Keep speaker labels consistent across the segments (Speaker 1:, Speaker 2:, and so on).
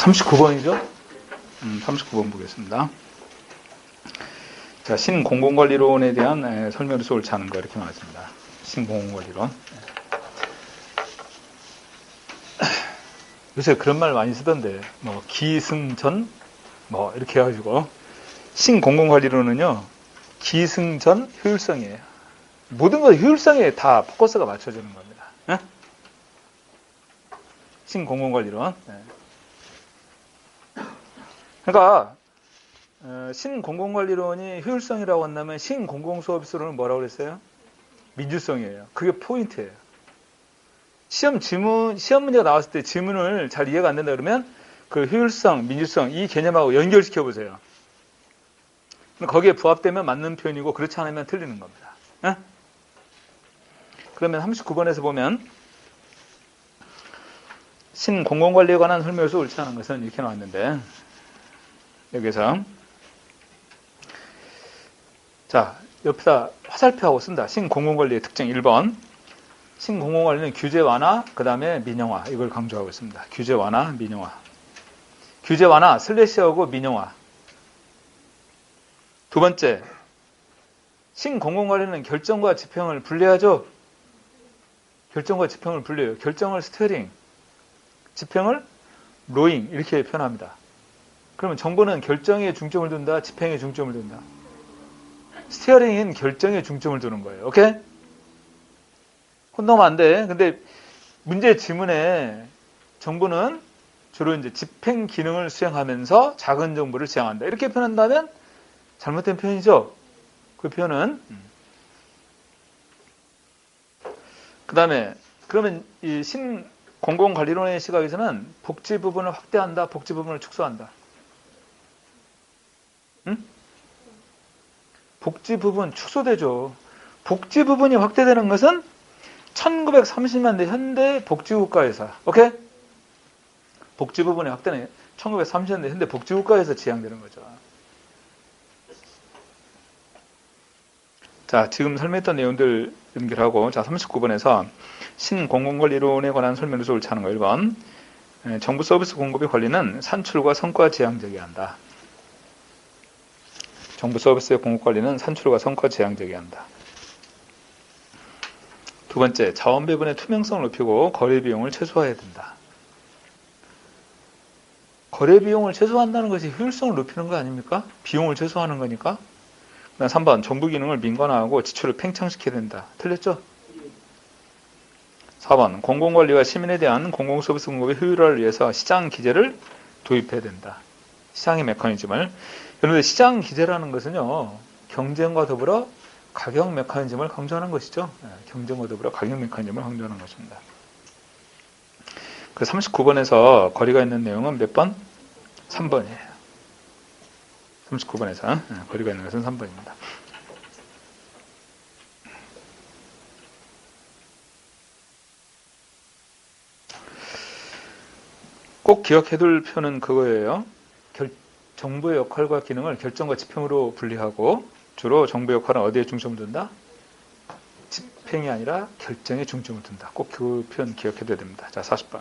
Speaker 1: 39번이죠? 39번 보겠습니다. 자, 신공공관리론에 대한 설명에서 옳지 않은 거 이렇게 나왔습니다. 신공공관리론. 요새 그런 말 많이 쓰던데, 뭐, 기승전? 뭐, 이렇게 해가지고. 신공공관리론은요, 기승전 효율성이에요. 모든 것 효율성에 다 포커스가 맞춰지는 겁니다. 네? 신공공관리론. 네. 그러니까, 신공공관리론이 효율성이라고 한다면 신공공서비스론은 뭐라고 그랬어요? 민주성이에요. 그게 포인트예요. 시험 문제가 나왔을 때 지문을 잘 이해가 안 된다 그러면 그 효율성, 민주성 이 개념하고 연결시켜 보세요. 거기에 부합되면 맞는 표현이고 그렇지 않으면 틀리는 겁니다. 네? 그러면 39번에서 보면 신공공관리에 관한 설명에서 옳지 않은 것은 이렇게 나왔는데 여기서 자 옆에다 화살표하고 쓴다. 신공공관리의 특징 1번 신공공관리는 규제 완화, 그 다음에 민영화 이걸 강조하고 있습니다. 규제 완화, 민영화. 규제 완화, 슬래시하고 민영화. 두 번째, 신공공관리는 결정과 집행을 분리하죠. 결정과 집행을 분리해요. 결정을 스티어링, 집행을 로잉 이렇게 표현합니다. 그러면 정부는 결정에 중점을 둔다, 집행에 중점을 둔다. 스티어링은 결정에 중점을 두는 거예요. 오케이? 혼동하면 안 돼. 근데 문제 지문에 정부는 주로 이제 집행 기능을 수행하면서 작은 정부를 지향한다. 이렇게 표현한다면 잘못된 표현이죠. 그 표현은. 그 다음에 그러면 이 신공공관리론의 시각에서는 복지 부분을 확대한다, 복지 부분을 축소한다. 응? 복지 부분 축소되죠. 복지 부분이 확대되는 것은 1930년대 현대 복지국가에서, 오케이? 복지 부분의 확대는 1930년대 현대 복지국가에서 지향되는 거죠. 자, 지금 설명했던 내용들 연결하고, 자, 39번에서 신공공관리론에 관한 설명을 옳지 않은 거 1번. 정부 서비스 공급의 관리는 산출과 성과 지향적이어야 한다. 정부 서비스의 공급 관리는 산출과 성과 지향적이어야 한다. 두 번째, 자원 배분의 투명성을 높이고 거래 비용을 최소화해야 된다. 거래 비용을 최소화한다는 것이 효율성을 높이는 거 아닙니까? 비용을 최소화하는 거니까. 그다음 3번, 정부 기능을 민관화하고 지출을 팽창시켜야 된다. 틀렸죠? 4번, 공공관리와 시민에 대한 공공서비스 공급의 효율화를 위해서 시장 기제를 도입해야 된다. 시장의 메커니즘을. 그런데 시장 기제라는 것은요, 경쟁과 더불어 가격 메커니즘을 강조하는 것이죠. 경쟁과 더불어 가격 메커니즘을 강조하는 것입니다. 그 39번에서 거리가 있는 내용은 몇 번? 3번이에요. 39번에서 거리가 있는 것은 3번입니다. 꼭 기억해둘 표는 그거예요. 정부의 역할과 기능을 결정과 집행으로 분리하고 주로 정부 역할은 어디에 중점을 둔다? 집행이 아니라 결정에 중점을 둔다. 꼭 그 표현 기억해둬야 됩니다. 자, 40번.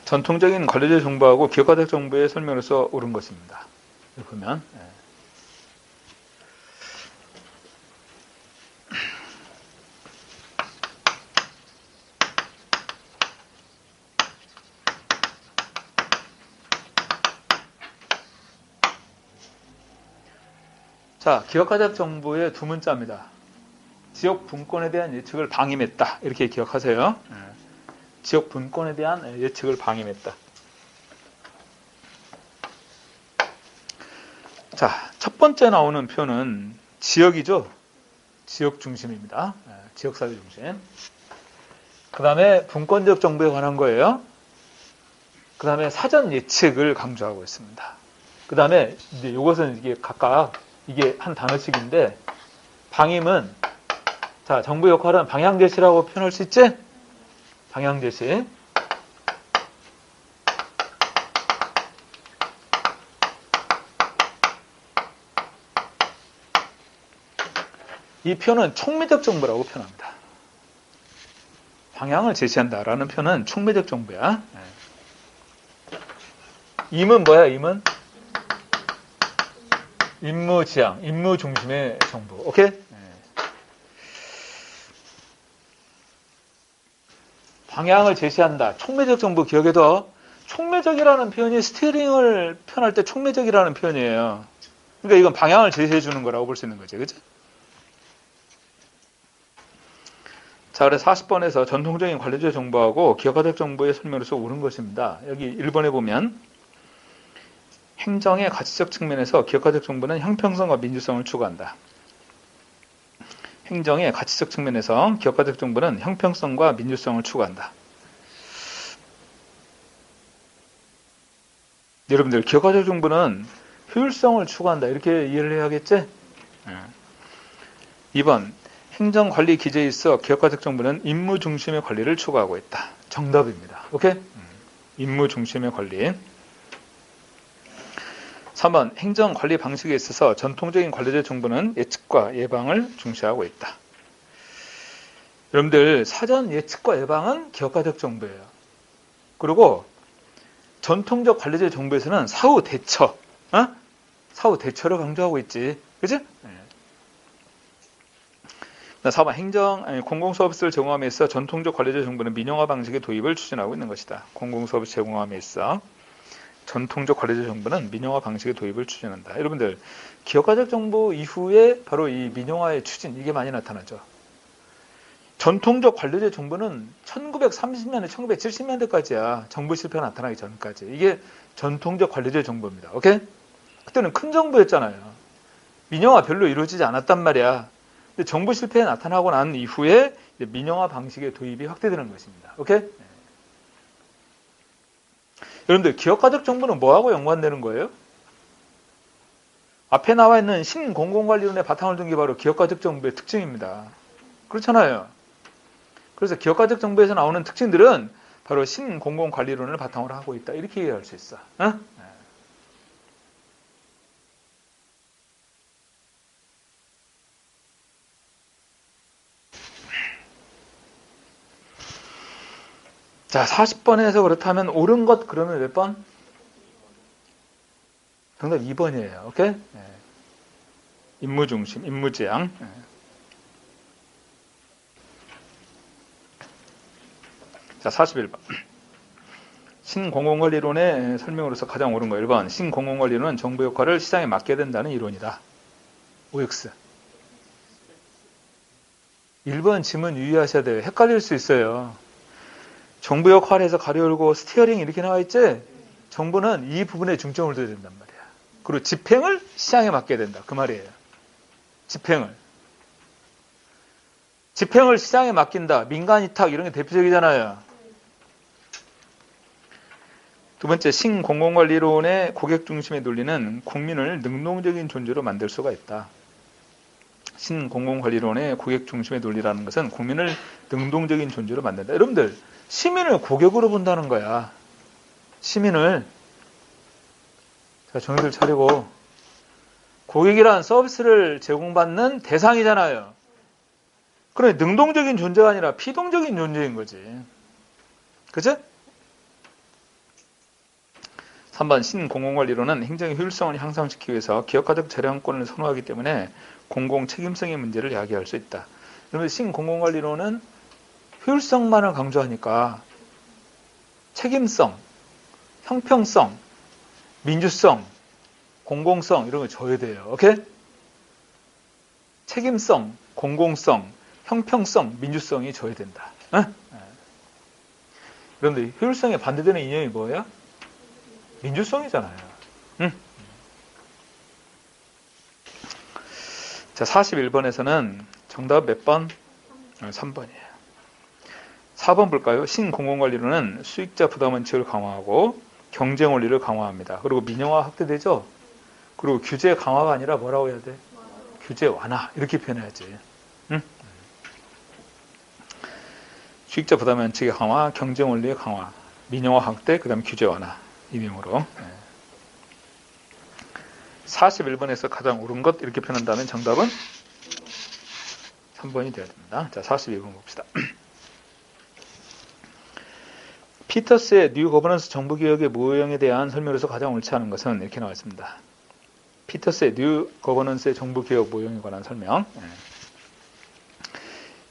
Speaker 1: 전통적인 관료제 정부하고 기업가적 정부의 설명으로서 옳은 것입니다. 이렇게 보면 자, 기업가적 정부의 두 문자입니다. 지역 분권에 대한 예측을 방임했다. 이렇게 기억하세요. 지역 분권에 대한 예측을 방임했다. 자, 첫 번째 나오는 표는 지역이죠. 지역 중심입니다. 지역사회 중심. 그 다음에 분권적 정부에 관한 거예요. 그 다음에 사전 예측을 강조하고 있습니다. 그 다음에 이제 이것은 이게 각각 이게 한 단어씩인데 방임은 자 정부 역할은 방향 제시라고 표현할 수 있지? 방향 제시. 이 표현은 총리적 정부라고 표현합니다. 방향을 제시한다라는 표현은 촉매적 정보야. 임은 뭐야? 임은 임무지향, 임무 중심의 정보. 오케이? 방향을 제시한다. 촉매적 정보 기억해둬. 촉매적이라는 표현이 스티어링을 표현할 때 촉매적이라는 표현이에요. 그러니까 이건 방향을 제시해 주는 거라고 볼 수 있는 거지. 그치? 자, 그래서 40번에서 전통적인 관리자 정보하고 기업화적 정보의 설명으로서 옳은 것입니다. 여기 1번에 보면 행정의 가치적 측면에서 기업화적 정보는 형평성과 민주성을 추구한다. 행정의 가치적 측면에서 기업화적 정보는 형평성과 민주성을 추구한다. 여러분들 기업화적 정보는 효율성을 추구한다. 이렇게 이해를 해야겠지? 2번 행정관리 기제에 있어 기업화적 정보는 임무 중심의 관리를 추구하고 있다. 정답입니다. 오케이? 임무 중심의 관리. 3번 행정관리 방식에 있어서 전통적인 관리적 정보는 예측과 예방을 중시하고 있다. 여러분들 사전 예측과 예방은 기업화적 정보예요. 그리고 전통적 관리적 정보에서는 사후 대처, 사후 대처를 강조하고 있지. 그치? 4번 공공서비스를 제공함에 있어 전통적 관리적 정보는 민영화 방식의 도입을 추진하고 있는 것이다. 공공서비스 제공함에 있어 전통적 관리적 정보는 민영화 방식의 도입을 추진한다. 여러분들 기업가적 정보 이후에 바로 이 민영화의 추진 이게 많이 나타나죠. 전통적 관리적 정보는 1930년대, 1970년대까지야. 정부 실패가 나타나기 전까지. 이게 전통적 관리적 정보입니다. 오케이? 그때는 큰 정부였잖아요. 민영화 별로 이루어지지 않았단 말이야. 근데 정부 실패가 나타나고 난 이후에 민영화 방식의 도입이 확대되는 것입니다. 오케이? 여러분들 기업가적 정보는 뭐하고 연관되는 거예요? 앞에 나와 있는 신공공관리론의 바탕을 둔 게 바로 기업가적 정보의 특징입니다. 그렇잖아요. 그래서 기업가적 정보에서 나오는 특징들은 바로 신공공관리론을 바탕으로 하고 있다. 이렇게 이해할 수 있어. 자, 40번에서 그렇다면 옳은 것 그러면 몇 번? 정답 2번이에요. 오케이? 임무중심, 임무지향. 자, 41번. 신공공관리론의 설명으로서 가장 옳은 거 1번. 신공공관리론은 정부 역할을 시장에 맡겨야 된다는 이론이다. OX. 1번 지문 유의하셔야 돼요. 헷갈릴 수 있어요. 정부 역할에서 가려울고 스티어링 이렇게 나와 있지? 정부는 이 부분에 중점을 둬야 된단 말이야. 그리고 집행을 시장에 맡겨야 된다. 그 말이에요. 집행을 시장에 맡긴다. 민간 위탁 이런 게 대표적이잖아요. 두 번째, 신공공관리론의 고객 중심의 논리는 국민을 능동적인 존재로 만들 수가 있다. 신공공관리론의 고객 중심의 논리라는 것은 국민을 능동적인 존재로 만든다. 여러분들, 시민을 고객으로 본다는 거야. 시민을. 자, 정의들 차리고. 고객이란 서비스를 제공받는 대상이잖아요. 그러니 능동적인 존재가 아니라 피동적인 존재인 거지. 그죠? 3번 신공공관리론은 행정의 효율성을 향상시키기 위해서 기업가적 재량권을 선호하기 때문에 공공책임성의 문제를 야기할 수 있다. 그러면 신공공관리론은 효율성만을 강조하니까 책임성, 형평성, 민주성, 공공성 이런 거 줘야 돼요. 오케이? 책임성, 공공성, 형평성, 민주성이 줘야 된다. 그런데 효율성에 반대되는 이념이 뭐예요? 민주성이잖아요. 자, 41번에서는 정답 몇 번? 3번이에요. 4번 볼까요? 신공공관리론은 수익자 부담 원칙을 강화하고 경쟁 원리를 강화합니다. 그리고 민영화 확대되죠? 그리고 규제 강화가 아니라 뭐라고 해야 돼? 규제 완화. 이렇게 표현해야지. 수익자 부담 원칙의 강화, 경쟁 원리의 강화, 민영화 확대, 그 다음에 규제 완화. 이 내용으로. 41번에서 가장 옳은 것 이렇게 표현한다면 정답은 3번이 되어야 됩니다. 자, 42번 봅시다. 피터스의 뉴 거버넌스 정부개혁의 모형에 대한 설명으로서 가장 옳지 않은 것은 이렇게 나와 있습니다. 피터스의 뉴 거버넌스의 정부개혁 모형에 관한 설명.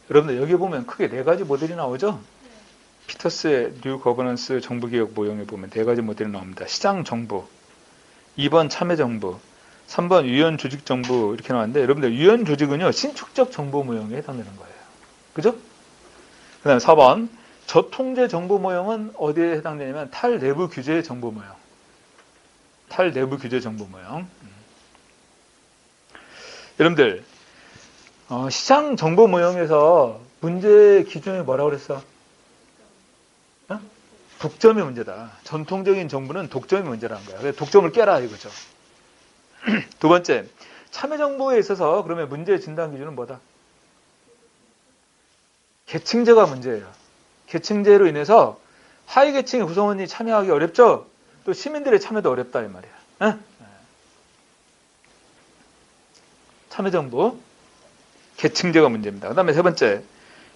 Speaker 1: 여러분들 여기 보면 크게 네 가지 모델이 나오죠? 피터스의 뉴 거버넌스 정부개혁 모형에 보면 네 가지 모델이 나옵니다. 시장정부, 2번 참여정부, 3번 유연조직정부 이렇게 나왔는데 여러분들 유연조직은요 신축적 정부 모형에 해당되는 거예요. 그죠? 그 다음에 4번 저통제 정부 모형은 어디에 해당되냐면 탈내부 규제 정부 모형. 탈내부 규제 정부 모형. 여러분들 시장 정부 모형에서 문제 기준이 뭐라고 그랬어? 독점이 문제다. 전통적인 정부는 독점이 문제라는 거야. 그래서 독점을 깨라 이거죠. 두 번째, 참여정부에 있어서 그러면 문제 진단 기준은 뭐다? 계층제가 문제예요. 계층제로 인해서 하위 계층의 구성원이 참여하기 어렵죠? 또 시민들의 참여도 어렵다 이 말이야. 에? 참여정부, 계층제가 문제입니다. 그 다음에 세 번째,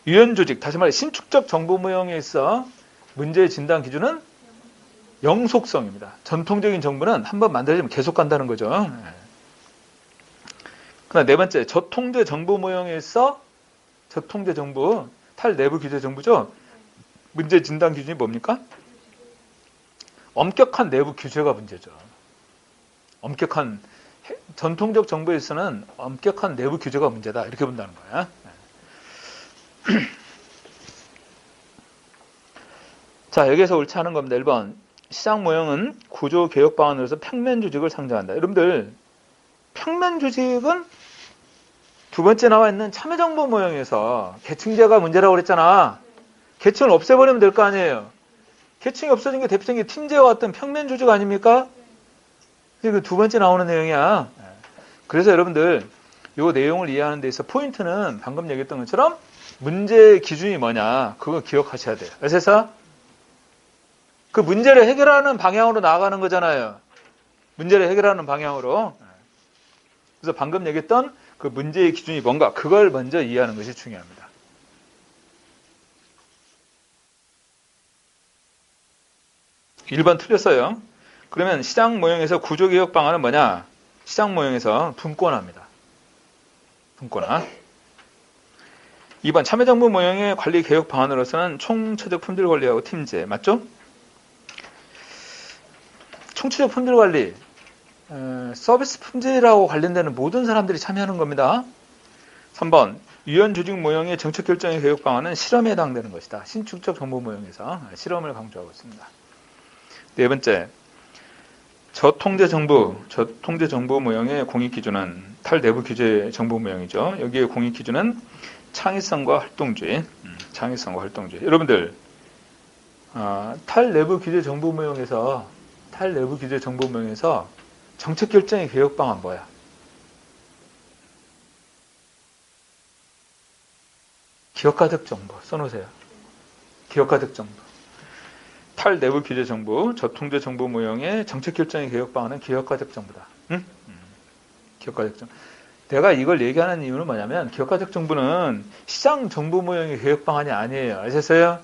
Speaker 1: 유연조직, 다시 말해 신축적 정부 모형에 있어 문제의 진단 기준은 영속성입니다. 전통적인 정부는 한번 만들어지면 계속 간다는 거죠. 그다음 네 번째, 저통제 정부 모형에 있어 저통제 정부, 탈내부 규제 정부죠. 문제 진단 기준이 뭡니까? 엄격한 내부 규제가 문제죠. 엄격한 전통적 정부에서는 엄격한 내부 규제가 문제다 이렇게 본다는 거야. 자, 여기에서 옳지 않은 겁니다. 1번. 시장 모형은 구조 개혁 방안으로서 평면 조직을 상정한다. 여러분들, 평면 조직은 두 번째 나와 있는 참여정부 모형에서 계층제가 문제라고 그랬잖아. 계층을 없애버리면 될 거 아니에요. 계층이 없어진 게 대표적인 게 팀제와 같은 평면 조직 아닙니까? 이게 두 번째 나오는 내용이야. 그래서 여러분들, 이 내용을 이해하는 데 있어 포인트는 방금 얘기했던 것처럼 문제 기준이 뭐냐. 그거 기억하셔야 돼요. 그래서 그 문제를 해결하는 방향으로 나아가는 거잖아요. 문제를 해결하는 방향으로. 그래서 방금 얘기했던 그 문제의 기준이 뭔가 그걸 먼저 이해하는 것이 중요합니다. (1번) 틀렸어요. 그러면 시장 모형에서 구조개혁 방안은 뭐냐? 시장 모형에서 분권화입니다. 분권화. 2번 참여정부 모형의 관리 개혁 방안으로서는 총체적 품질 관리하고 팀제. 맞죠? 총체적 품질 관리, 서비스 품질하고 관련되는 모든 사람들이 참여하는 겁니다. 3번, 유연조직 모형의 정책 결정의 개혁 방안은 실험에 해당되는 것이다. 신축적 정부 모형에서 실험을 강조하고 있습니다. 네 번째, 저통제 정부 모형의 공익 기준은 탈내부 규제 정부 모형이죠. 여기에 공익 기준은 창의성과 활동주의. 여러분들, 탈내부 규제 정부 모형에서 정책 결정의 개혁 방안 뭐야? 기업가적 정부 써놓으세요. 기업가적 정부. 탈내부 규제 정부, 저통제 정부 모형의 정책 결정의 개혁 방안은 기업가적 정부다. 응? 기업가적 정부. 내가 이걸 얘기하는 이유는 뭐냐면 기업가적 정부는 시장 정부 모형의 개혁 방안이 아니에요. 아셨어요?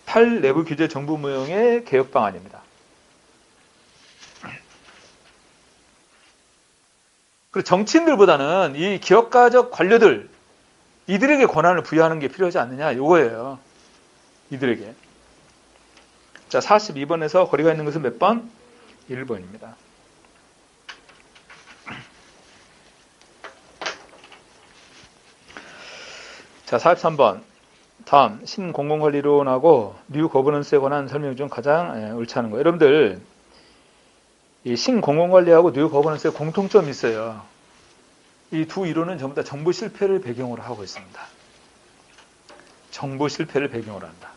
Speaker 1: 탈내부 규제 정부 모형의 개혁 방안입니다. 그리고 정치인들보다는 이 기업가적 관료들, 이들에게 권한을 부여하는 게 필요하지 않느냐, 이거예요. 이들에게. 자, 42번에서 거리가 있는 것은 몇 번? 1번입니다. 자, 43번. 다음, 신공공관리론하고 뉴 거버넌스에 관한 설명 중 가장 옳지 않은 거. 여러분들, 이 신공공관리하고 뉴 거버넌스에 공통점이 있어요. 이 두 이론은 전부 다 정부 실패를 배경으로 하고 있습니다. 정부 실패를 배경으로 한다.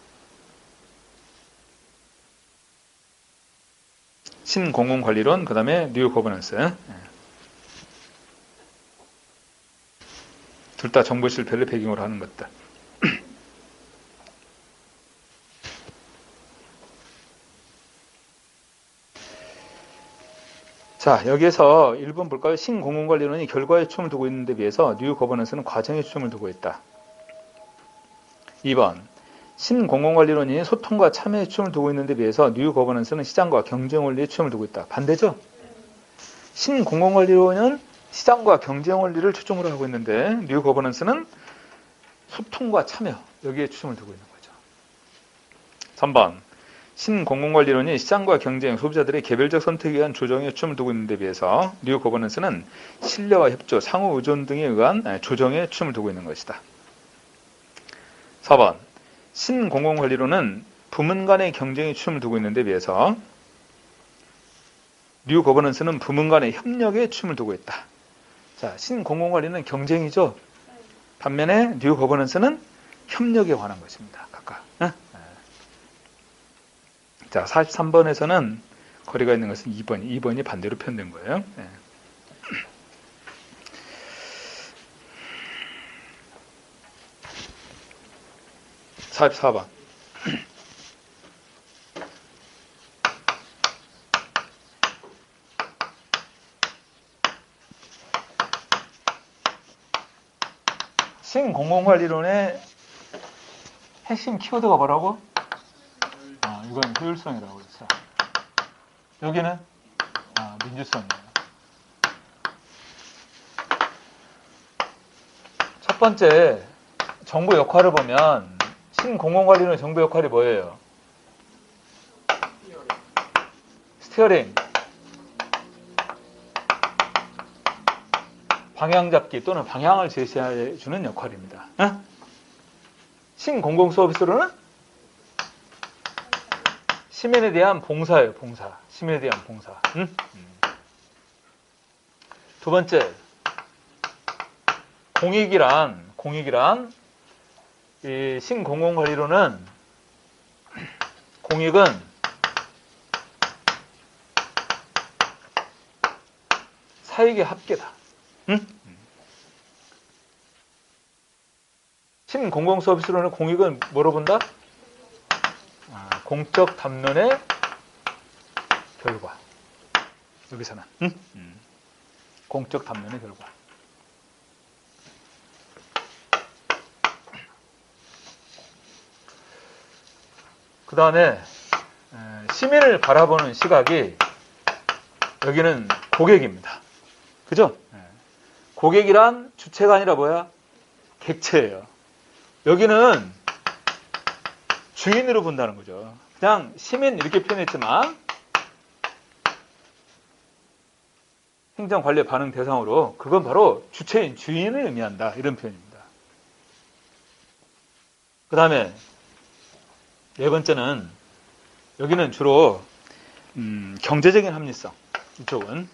Speaker 1: 신공공관리론, 그 다음에 뉴 거버넌스. 둘 다 정부 실패를 배경으로 하는 것들. 자, 여기에서 1번 볼까요? 신공공관리론이 결과에 초점을 두고 있는 데 비해서 뉴 거버넌스는 과정에 초점을 두고 있다. 2번, 신공공관리론이 소통과 참여에 초점을 두고 있는 데 비해서 뉴 거버넌스는 시장과 경쟁 원리에 초점을 두고 있다. 반대죠? 신공공관리론은 시장과 경쟁 원리를 초점으로 하고 있는데 뉴 거버넌스는 소통과 참여, 여기에 초점을 두고 있는 거죠. 3번. 신공공관리론이 시장과 경쟁, 소비자들의 개별적 선택에 의한 조정에 초점을 두고 있는 데 비해서 뉴 거버넌스는 신뢰와 협조, 상호 의존 등에 의한 조정에 초점을 두고 있는 것이다. 4번. 신공공관리론은 부문 간의 경쟁에 초점을 두고 있는 데 비해서 뉴 거버넌스는 부문 간의 협력에 초점을 두고 있다. 자, 신공공관리는 경쟁이죠. 반면에 뉴 거버넌스는 협력에 관한 것입니다. 각각. 자, 43번에서는 거리가 있는 것은 2번이 반대로 표현된 거예요. 44번. 신공공관리론의 핵심 키워드가 뭐라고? 이건 효율성이라고 그랬어. 여기는 민주성이에요. 첫 번째, 정부 역할을 보면 신공공관리론의 정부 역할이 뭐예요? 스티어링. 방향 잡기 또는 방향을 제시해 주는 역할입니다. 신공공서비스로는 시민에 대한 봉사예요. 봉사. 시민에 대한 봉사. 두 번째, 공익이란 이 신공공관리로는 공익은 사익의 합계다. 신공공서비스로는 공익은 뭐로 본다? 공적 담론의 결과. 여기서는 공적 담론의 결과. 그 다음에 시민을 바라보는 시각이 여기는 고객입니다. 그죠? 고객이란 주체가 아니라 뭐야? 객체예요. 여기는 주인으로 본다는 거죠. 그냥 시민 이렇게 표현했지만 행정관리의 반응 대상으로 그건 바로 주체인 주인을 의미한다. 이런 표현입니다. 그 다음에 네 번째는 여기는 주로 경제적인 합리성. 이쪽은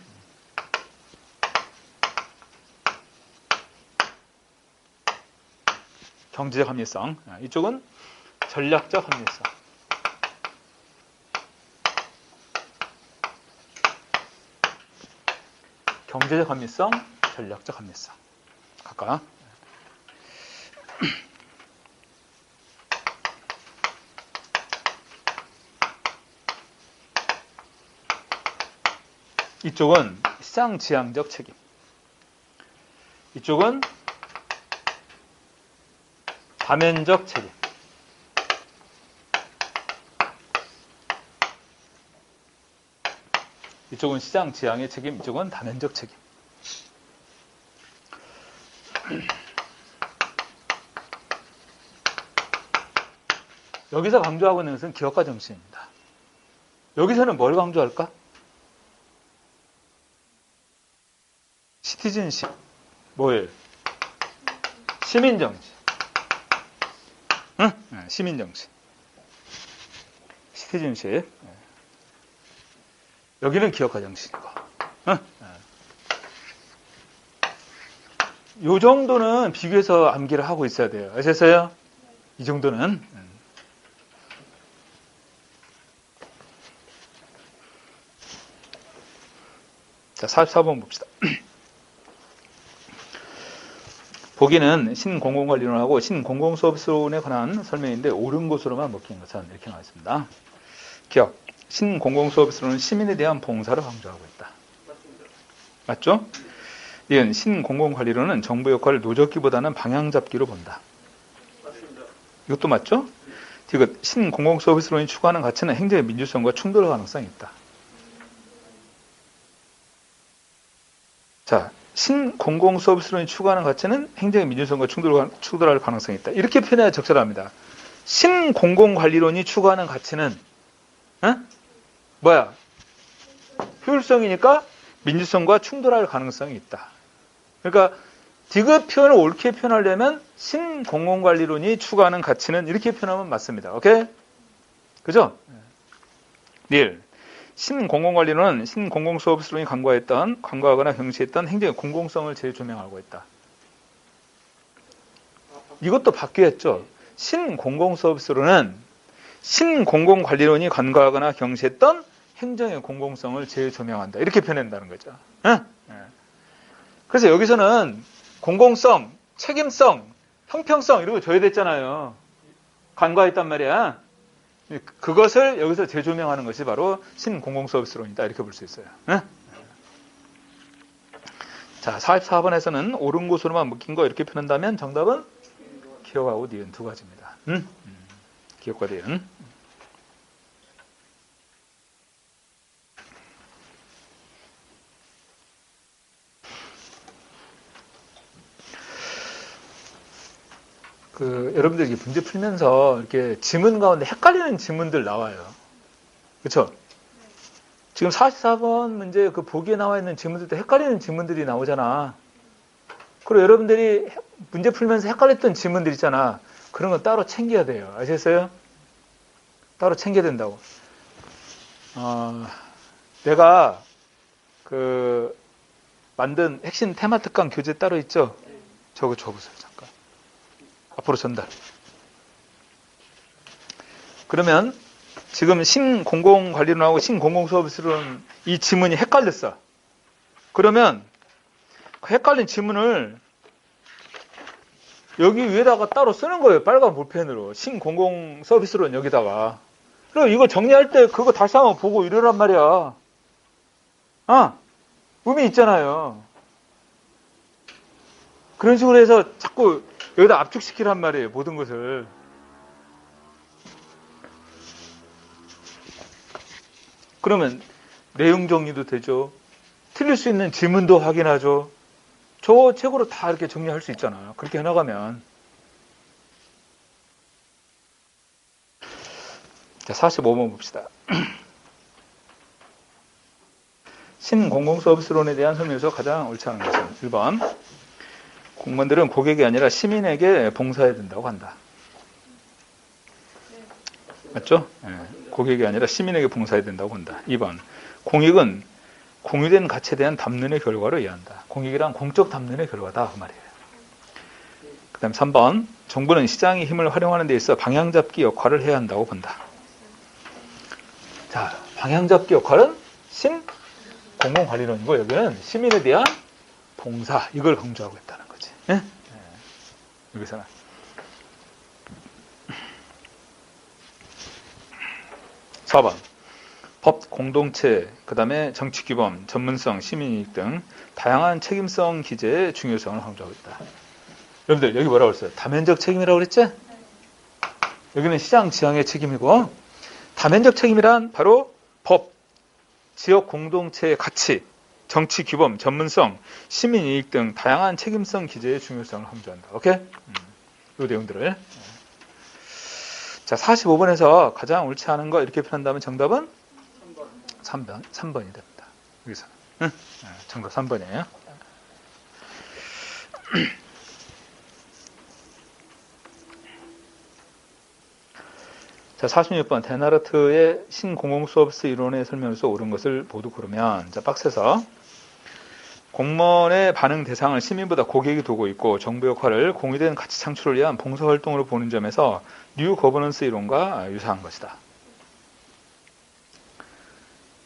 Speaker 1: 경제적 합리성. 이쪽은 전략적 합리성. 경제적 합리성, 전략적 합리성. 각각. 이쪽은 시장 지향적 책임. 이쪽은 다면적 책임. 이쪽은 시장 지향의 책임, 이쪽은 다면적 책임. 여기서 강조하고 있는 것은 기업가 정신입니다. 여기서는 뭘 강조할까? 시티즌십. 뭐예요? 시민정신. 시민정신. 시티즌십. 여기는 기업가 정신이고. 요 정도는 비교해서 암기를 하고 있어야 돼요. 아셨어요? 이 정도는. 자, 44번 봅시다. 보기는 신공공관리론하고 신공공서비스론에 관한 설명인데 옳은 것으로만 먹힌 것은 이렇게 나와 있습니다. 기억. 신공공서비스론은 시민에 대한 봉사를 강조하고 있다. 맞죠? 이은 신공공관리론은 정부 역할을 노젓기보다는 방향 잡기로 본다. 이것도 맞죠? 디귿 신공공 서비스론이 추구하는 가치는 행정의 민주성과 충돌 가능성이 있다. 자, 신공공 서비스론이 추구하는 가치는 행정의 민주성과 충돌할 가능성이 있다. 이렇게 표현해야 적절합니다. 신공공관리론이 추구하는 가치는 뭐야? 효율성이니까 민주성과 충돌할 가능성이 있다. 그러니까 디귿 표현을 옳게 표현하려면 신공공관리론이 추구하는 가치는 이렇게 표현하면 맞습니다. 오케이? 그죠? 1. 신공공관리론은 신공공서비스론이 간과하거나 경시했던 행정의 공공성을 재조명하고 있다. 이것도 바뀌었죠. 신공공서비스론은 신공공관리론이 간과하거나 경시했던 행정의 공공성을 재조명한다. 이렇게 표현한다는 거죠. 그래서 여기서는 공공성, 책임성, 형평성 이런 거 줘야 됐잖아요. 간과했단 말이야. 그것을 여기서 재조명하는 것이 바로 신공공서비스론이다. 이렇게 볼 수 있어요. 자, 44번에서는 옳은 곳으로만 묶인 거 이렇게 표현한다면 정답은 기억하고 니은 두 가지입니다. 기억과 니은. 여러분들이 문제 풀면서 이렇게 지문 가운데 헷갈리는 지문들 나와요. 그렇죠? 지금 44번 문제 그 보기에 나와 있는 지문들도 헷갈리는 지문들이 나오잖아. 그리고 여러분들이 문제 풀면서 헷갈렸던 지문들 있잖아. 그런 건 따로 챙겨야 돼요. 아셨어요? 따로 챙겨야 된다고. 내가 만든 핵심 테마 특강 교재 따로 있죠? 저거 줘보세요. 잠깐. 앞으로 전달. 그러면 지금 신공공관리론하고 신공공서비스론 이 지문이 헷갈렸어. 그러면 그 헷갈린 지문을 여기 위에다가 따로 쓰는 거예요. 빨간 볼펜으로. 신공공서비스론 여기다가. 그럼 이거 정리할 때 그거 다시 한번 보고 이러란 말이야. 의미 있잖아요. 그런 식으로 해서 자꾸 여기다 압축시키란 말이에요. 모든 것을. 그러면 내용 정리도 되죠. 틀릴 수 있는 지문도 확인하죠. 저 책으로 다 이렇게 정리할 수 있잖아요. 그렇게 해나가면. 자, 45번 봅시다. 신공공서비스론에 대한 설명에서 가장 옳지 않은 것은 1번. 공무원들은 고객이 아니라 시민에게 봉사해야 된다고 한다. 맞죠? 고객이 아니라 시민에게 봉사해야 된다고 한다. 2번. 공익은 공유된 가치에 대한 담론의 결과로 이해한다. 공익이란 공적 담론의 결과다. 그 말이에요. 그 다음 3번. 정부는 시장의 힘을 활용하는 데 있어 방향잡기 역할을 해야 한다고 본다. 자, 방향잡기 역할은 신공공관리론이고 여기는 시민에 대한 봉사 이걸 강조하고 있다는 거지. 여기서는. (4번) 법, 공동체, 그 다음에 정치규범, 전문성, 시민이익 등 다양한 책임성 기재의 중요성을 강조하고 있다. 여러분들 여기 뭐라고 했어요? 다면적 책임이라고 그랬지? 여기는 시장 지향의 책임이고 다면적 책임이란 바로 법, 지역 공동체의 가치, 정치 규범, 전문성, 시민이익 등 다양한 책임성 기재의 중요성을 강조한다. 오케이? 이 내용들을. 자, 45번에서 가장 옳지 않은 거 이렇게 표현한다면 정답은 3번이 됩니다. 여기서. 정답 3번이에요. 자, 46번. 데나르트의 신공공서비스 이론의 설명에서 옳은 것을 모두 고르면, 자, 박스에서 공무원의 반응 대상을 시민보다 고객이 두고 있고 정부 역할을 공유된 가치 창출을 위한 봉사활동으로 보는 점에서 뉴 거버넌스 이론과 유사한 것이다.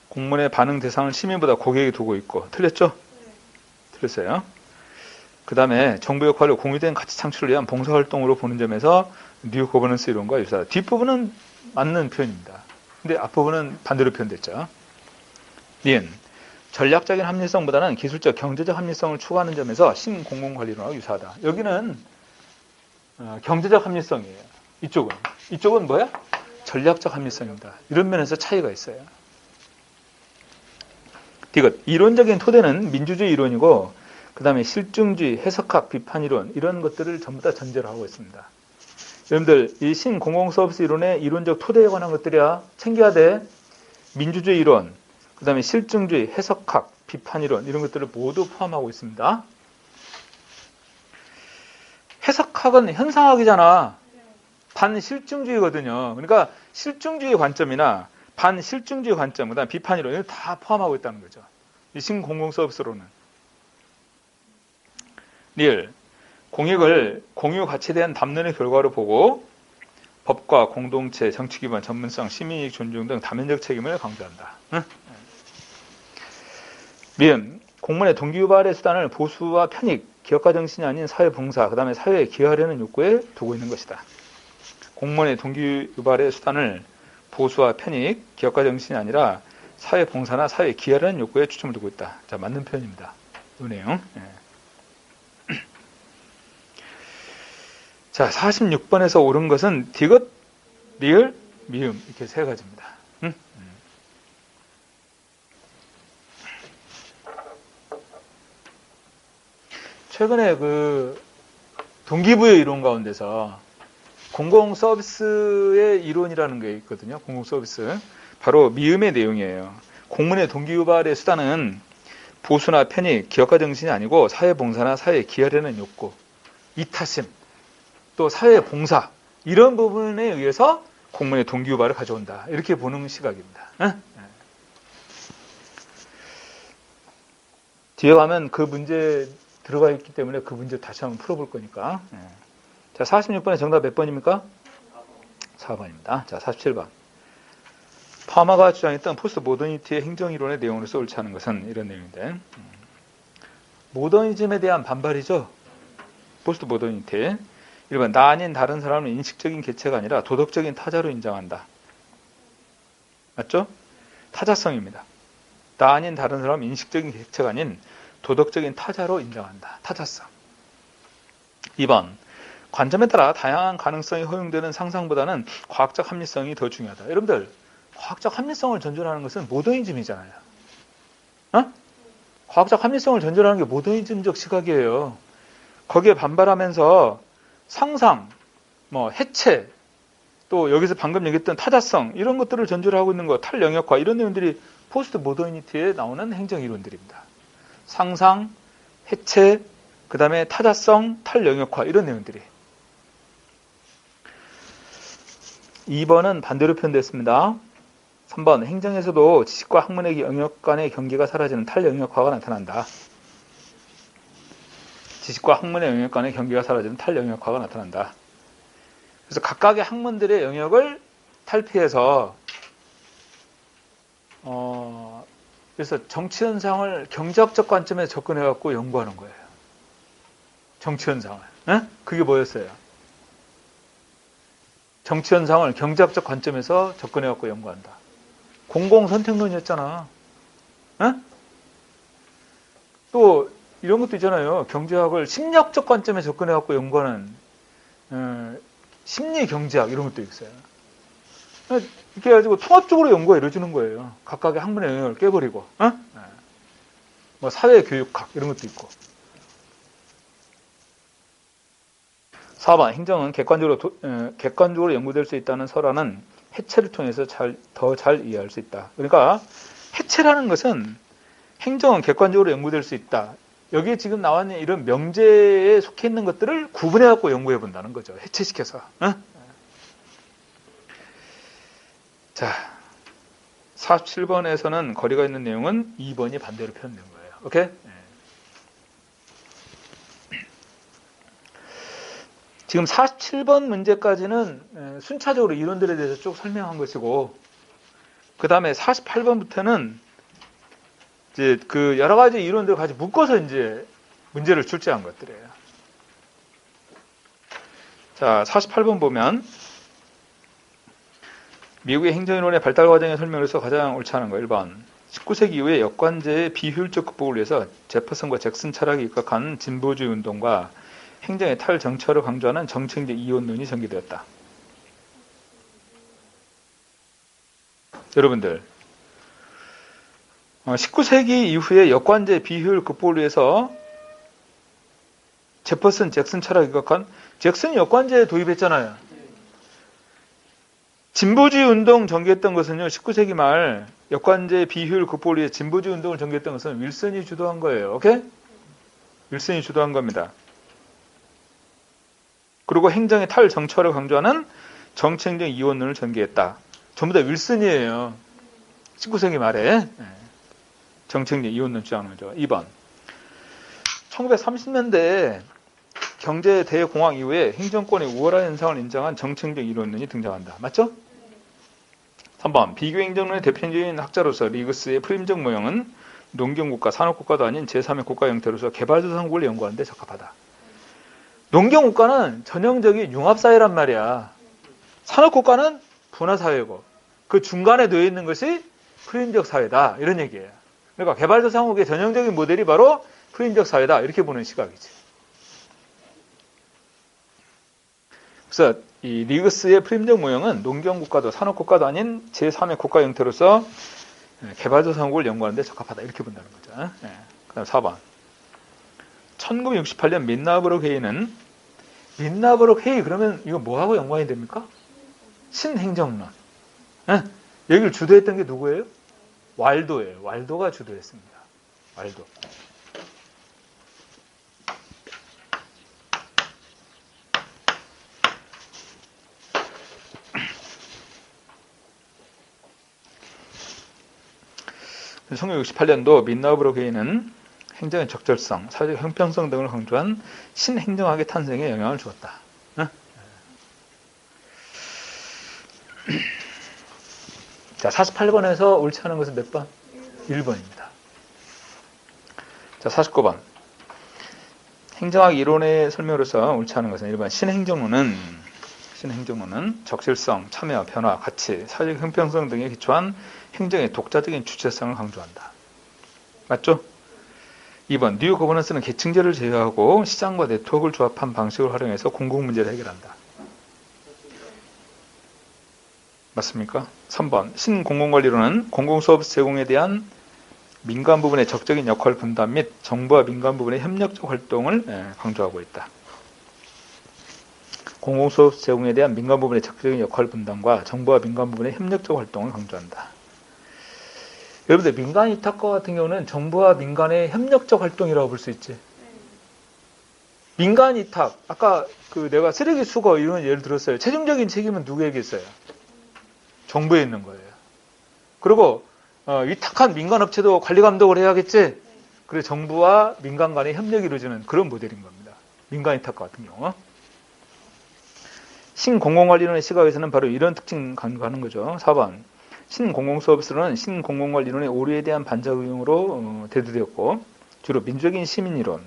Speaker 1: 공무원의 반응 대상을 시민보다 고객이 두고 있고 틀렸죠? 틀렸어요. 그 다음에 정부 역할을 공유된 가치 창출을 위한 봉사활동으로 보는 점에서 뉴 거버넌스 이론과 유사하다. 뒷부분은 맞는 표현입니다. 근데 앞부분은 반대로 표현됐죠. 니은 전략적인 합리성보다는 기술적, 경제적 합리성을 추구하는 점에서 신공공관리론하고 유사하다. 여기는 경제적 합리성이에요. 이쪽은. 이쪽은 뭐야? 전략적 합리성입니다. 이런 면에서 차이가 있어요. 디귿. 이론적인 토대는 민주주의 이론이고 그 다음에 실증주의, 해석학, 비판이론 이런 것들을 전부 다 전제로 하고 있습니다. 여러분들 이 신공공서비스 이론의 이론적 토대에 관한 것들이야 챙겨야 돼. 민주주의 이론, 그 다음에 실증주의, 해석학, 비판이론 이런 것들을 모두 포함하고 있습니다. 해석학은 현상학이잖아. 반실증주의거든요. 그러니까 실증주의 관점이나 반실증주의 관점, 그 다음에 비판이론 이걸 다 포함하고 있다는 거죠. 이 신공공서비스로는. 리을. 공익을 공유 가치에 대한 담론의 결과로 보고 법과 공동체, 정치 기반, 전문성, 시민이익 존중 등 다면적 책임을 강조한다. 응? 미음. 공무원의 동기유발의 수단을 보수와 편익, 기업가 정신이 아닌 사회봉사, 그 다음에 사회에 기여하려는 욕구에 두고 있는 것이다. 공무원의 동기유발의 수단을 보수와 편익, 기업가 정신이 아니라 사회봉사나 사회에 기여하려는 욕구에 초점을 두고 있다. 자, 맞는 표현입니다. 이 내용. 예. 자, 46번에서 옳은 것은 디귿, 리을, 미음 이렇게 세 가지입니다. 최근에 그 동기부여 이론 가운데서 공공서비스의 이론이라는 게 있거든요. 공공서비스. 바로 미음의 내용이에요. 공무원의 동기유발의 수단은 보수나 편익, 기업가 정신이 아니고 사회봉사나 사회에 기여하려는 욕구, 이타심, 또 사회봉사 이런 부분에 의해서 공무원의 동기유발을 가져온다. 이렇게 보는 시각입니다. 뒤에 가면 그 문제 들어가 있기 때문에 그 문제 다시 한번 풀어볼 거니까. 자, 46번의 정답 몇 번입니까? 4번입니다. 자, 47번. 파마가 주장했던 포스트 모더니티의 행정이론의 내용으로서 옳지 않은 것은 이런 내용인데, 모더니즘에 대한 반발이죠. 포스트 모더니티. 1번. 나 아닌 다른 사람은 인식적인 개체가 아니라 도덕적인 타자로 인정한다. 맞죠? 타자성입니다. 나 아닌 다른 사람은 인식적인 개체가 아닌 도덕적인 타자로 인정한다. 타자성. 2번. 관점에 따라 다양한 가능성이 허용되는 상상보다는 과학적 합리성이 더 중요하다. 여러분들, 과학적 합리성을 전제하는 것은 모더니즘이잖아요. 어? 과학적 합리성을 전제하는 게 모더니즘적 시각이에요. 거기에 반발하면서 상상, 해체, 또 여기서 방금 얘기했던 타자성 이런 것들을 전제로 하고 있는 거, 탈영역화 이런 내용들이 포스트 모더니티에 나오는 행정이론들입니다. 상상, 해체, 그 다음에 타자성, 탈영역화 이런 내용들이. 2번은 반대로 표현됐습니다. 3번. 행정에서도 지식과 학문의 영역 간의 경계가 사라지는 탈영역화가 나타난다. 지식과 학문의 영역 간의 경계가 사라지는 탈영역화가 나타난다. 그래서 각각의 학문들의 영역을 탈피해서 그래서 정치 현상을 경제학적 관점에서 접근해갖고 연구하는 거예요. 정치 현상을. 그게 뭐였어요? 정치 현상을 경제학적 관점에서 접근해갖고 연구한다. 공공선택론이었잖아. 또 이런 것도 있잖아요. 경제학을 심리학적 관점에 접근해갖고 연구하는 심리경제학 이런 것도 있어요. 이렇게 해가지고 통합적으로 연구가 이루어지는 거예요. 각각의 학문의 영역을 깨버리고. 사회교육학 이런 것도 있고. 4번. 행정은 객관적으로 연구될 수 있다는 설화는 해체를 통해서 더 잘 이해할 수 있다. 그러니까 해체라는 것은 행정은 객관적으로 연구될 수 있다. 여기에 지금 나왔는 이런 명제에 속해 있는 것들을 구분해갖고 연구해 본다는 거죠. 해체시켜서. 자, 47번에서는 거리가 있는 내용은 2번이 반대로 표현된 거예요. 오케이? 지금 47번 문제까지는 순차적으로 이론들에 대해서 쭉 설명한 것이고, 그 다음에 48번부터는 이제 그 여러 가지 이론들을 같이 묶어서 이제 문제를 출제한 것들이에요. 자, 48번 보면 미국의 행정이론의 발달 과정의 설명에서 가장 옳지 않은 거 1번. 19세기 이후에 역관제의 비효율적 극복을 위해서 제퍼슨과 잭슨 철학이 입각한 진보주의 운동과 행정의 탈정치화를 강조하는 정책적 이원론이 전개되었다. 여러분들 19세기 이후에 역관제 비효율 극복을 위해서 제퍼슨 잭슨 철학이 기각한 잭슨이 역관제 도입했잖아요. 진보주의 운동 전개했던 것은요, 19세기 말 역관제 비효율 극복을 위해 진보주의 운동을 전개했던 것은 윌슨이 주도한 거예요. 오케이? 윌슨이 주도한 겁니다. 그리고 행정의 탈정처를 강조하는 정치행정 이원론을 전개했다. 전부 다 윌슨이에요. 19세기 말에 정치행정 이원론 주장하는 거죠. 2번 1930년대에 경제 대공황 이후에 행정권의 우월한 현상을 인정한 정치행정 이론론이 등장한다. 맞죠? 3번 비교행정론의 대표적인 학자로서 리그스의 프림적 모형은 농경국가, 산업국가도 아닌 제3의 국가 형태로서 개발도상국을 연구하는 데 적합하다. 농경국가는 전형적인 융합사회란 말이야. 산업국가는 분화사회고 그 중간에 놓여 있는 것이 프림적 사회다. 이런 얘기예요. 그러니까 개발도상국의 전형적인 모델이 바로 프림적 사회다. 이렇게 보는 시각이지. 그래서 이 리그스의 프림적 모형은 농경국가도 산업국가도 아닌 제3의 국가 형태로서 개발도상국을 연구하는 데 적합하다. 이렇게 본다는 거죠. 그 다음 4번 1968년 민나버록 회의는 민나버록 회의 그러면 이거 뭐하고 연관이 됩니까? 신행정론. 여기를 주도했던 게 누구예요? 왈도예요. 왈도가 주도했습니다. 왈도. 그래서 1968년도 민나버록 회의는 행정의 적절성, 사회적 형평성 등을 강조한 신행정학의 탄생에 영향을 주었다. 자, 48번에서 옳지 않은 것은 몇 번? 1번입니다. 자, 49번. 행정학 이론의 설명으로서 옳지 않은 것은 1번. 신행정론은 적실성, 참여, 변화, 가치, 사회적 형평성 등에 기초한 행정의 독자적인 주체성을 강조한다. 맞죠? 2번. 뉴 거버넌스는 계층제를 제외하고 시장과 네트워크를 조합한 방식을 활용해서 공공문제를 해결한다. 맞습니까? 3번. 신공공관리론은 공공서비스 제공에 대한 민간 부분의 적적인 역할 분담 및 정부와 민간 부분의 협력적 활동을 강조하고 있다. 공공서비스 제공에 대한 민간 부분의 적극적인 역할 분담과 정부와 민간 부분의 협력적 활동을 강조한다. 여러분들 민간 위탁과 같은 경우는 정부와 민간의 협력적 활동이라고 볼 수 있지. 민간 위탁, 아까 내가 쓰레기 수거 이런 예를 들었어요. 최종적인 책임은 누구에게 있어요? 정부에 있는 거예요. 그리고 위탁한 민간 업체도 관리 감독을 해야겠지. 그래서 정부와 민간 간의 협력이 이루어지는 그런 모델인 겁니다. 민간 위탁과 같은 경우. 신공공관리론의 시각에서는 바로 이런 특징을 강조하는 거죠. 4번. 신공공서비스론은 신공공관리론의 오류에 대한 반작용으로 대두되었고 주로 민주적인 시민이론,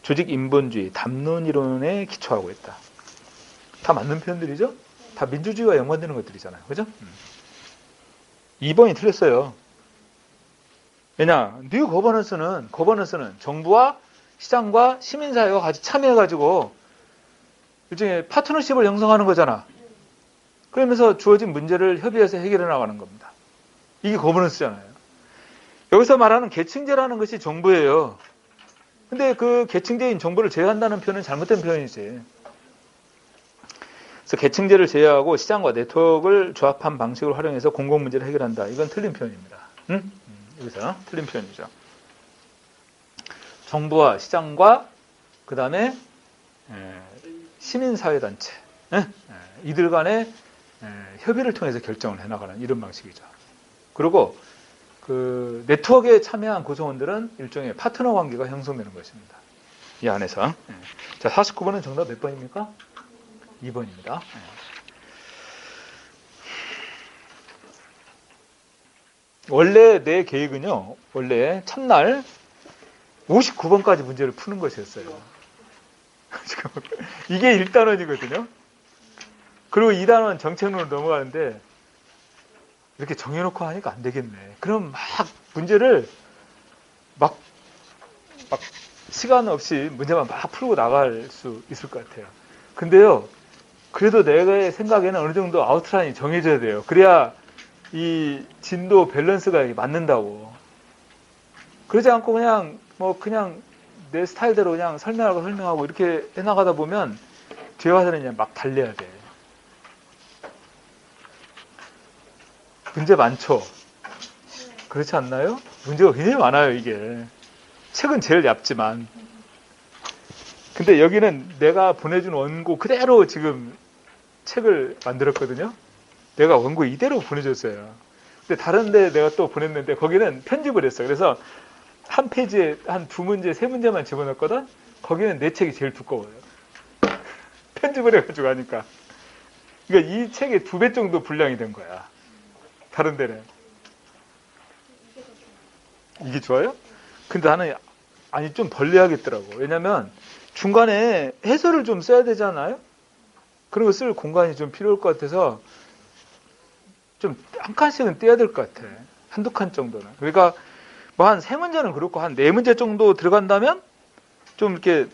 Speaker 1: 조직인본주의, 담론이론에 기초하고 있다. 다 맞는 표현들이죠? 다 민주주의와 연관되는 것들이잖아요. 그죠? 2번이 틀렸어요. 왜냐? 뉴 거버넌스는 정부와 시장과 시민사회가 같이 참여해가지고 일종의 파트너십을 형성하는 거잖아. 그러면서 주어진 문제를 협의해서 해결해 나가는 겁니다. 이게 거버넌스잖아요. 여기서 말하는 계층제라는 것이 정부예요. 근데 그 계층제인 정부를 제외한다는 표현은 잘못된 표현이지. 그래서 계층제를 제외하고 시장과 네트워크를 조합한 방식을 활용해서 공공문제를 해결한다. 이건 틀린 표현입니다. 여기서 틀린 표현이죠. 정부와 시장과 그 다음에 시민사회단체 이들 간의 협의를 통해서 결정을 해나가는 이런 방식이죠. 그리고 그 네트워크에 참여한 구성원들은 일종의 파트너 관계가 형성되는 것입니다. 이 안에서. 자, 49번은 정답 몇 번입니까? 2번입니다. 원래 내 계획은요, 원래 첫날 59번까지 문제를 푸는 것이었어요. 이게 1단원이거든요. 그리고 2단원 정책론으로 넘어가는데 이렇게 정해놓고 하니까 안 되겠네. 그럼 막 문제를 막 시간 없이 문제만 막 풀고 나갈 수 있을 것 같아요. 근데요, 그래도 내 생각에는 어느 정도 아웃라인이 정해져야 돼요. 그래야 이 진도 밸런스가 맞는다고. 그러지 않고 그냥 내 스타일대로 그냥 설명하고 이렇게 해나가다 보면 뒤에 가서는 그냥 막 달려야 돼. 문제 많죠? 그렇지 않나요? 문제가 굉장히 많아요, 이게. 책은 제일 얇지만. 근데 여기는 내가 보내준 원고 그대로 지금 책을 만들었거든요. 내가 원고 이대로 보내줬어요. 근데 다른데 내가 또 보냈는데 거기는 편집을 했어. 그래서 한 페이지에 한 2문제, 3문제만 집어넣었거든. 거기는 내 책이 제일 두꺼워요. 편집을 해가지고 하니까. 그러니까 이 책의 2배 정도 분량이 된 거야. 다른 데는. 이게 좋아요? 근데 나는 좀 벌려야겠더라고. 왜냐면 중간에 해설을 좀 써야 되잖아요. 그런 거 쓸 공간이 좀 필요할 것 같아서 좀 한 칸씩은 떼야 될 것 같아. 한두 칸 정도는. 그러니까 뭐 한 3문제는 그렇고 한 4문제 정도 들어간다면 좀 이렇게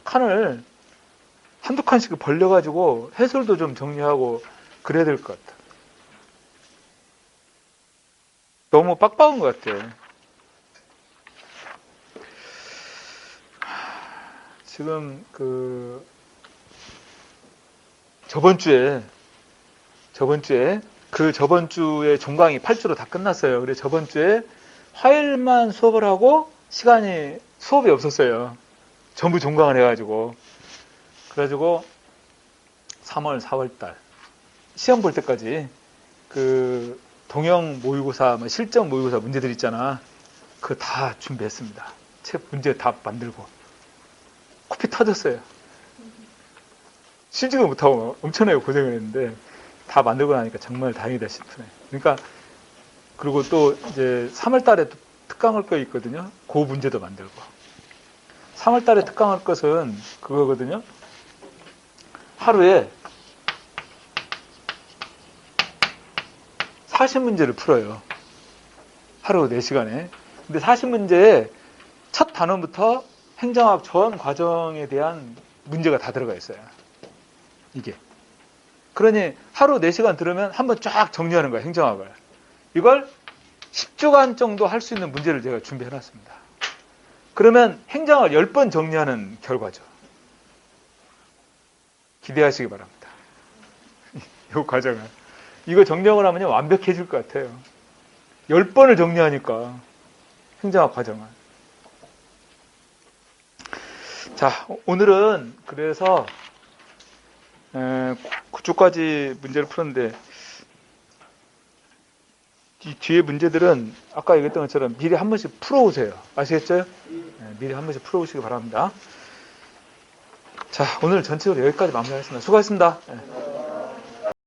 Speaker 1: 칸을 한두 칸씩 벌려가지고 해설도 좀 정리하고 그래야 될 것 같아. 너무 빡빡한 것 같아. 지금 저번 주에 저번 주에 종강이 8주로 다 끝났어요. 그래서 저번 주에 화요일만 수업을 하고 수업이 없었어요. 전부 종강을 해가지고. 그래가지고 3월, 4월 달 시험 볼 때까지 동영 모의고사, 실전 모의고사 문제들 있잖아. 그거 다 준비했습니다. 책 문제 다 만들고. 코피 터졌어요. 쉬지도 못하고 엄청나게 고생을 했는데 다 만들고 나니까 정말 다행이다 싶으네. 그러니까 그리고 또 이제 3월 달에 특강할 거 있거든요. 그 문제도 만들고. 3월 달에 특강할 것은 그거거든요. 하루에 40문제를 풀어요. 하루 4시간에. 근데 40문제에 첫 단원부터 행정학 전 과정에 대한 문제가 다 들어가 있어요. 이게. 그러니 하루 4시간 들으면 한번 쫙 정리하는 거예요. 행정학을. 이걸 10주간 정도 할 수 있는 문제를 제가 준비해놨습니다. 그러면 행정학을 10번 정리하는 결과죠. 기대하시기 바랍니다. 이 과정을. 이거 정리하고 나면 완벽해질 것 같아요. 10번을 정리하니까 행정학 과정을. 자, 오늘은 그래서 9주까지 문제를 풀었는데 이 뒤에 문제들은 아까 얘기했던 것처럼 미리 한 번씩 풀어오세요. 아시겠죠? 미리 한 번씩 풀어오시기 바랍니다. 자, 오늘 전체적으로 여기까지 마무리하겠습니다. 수고하셨습니다.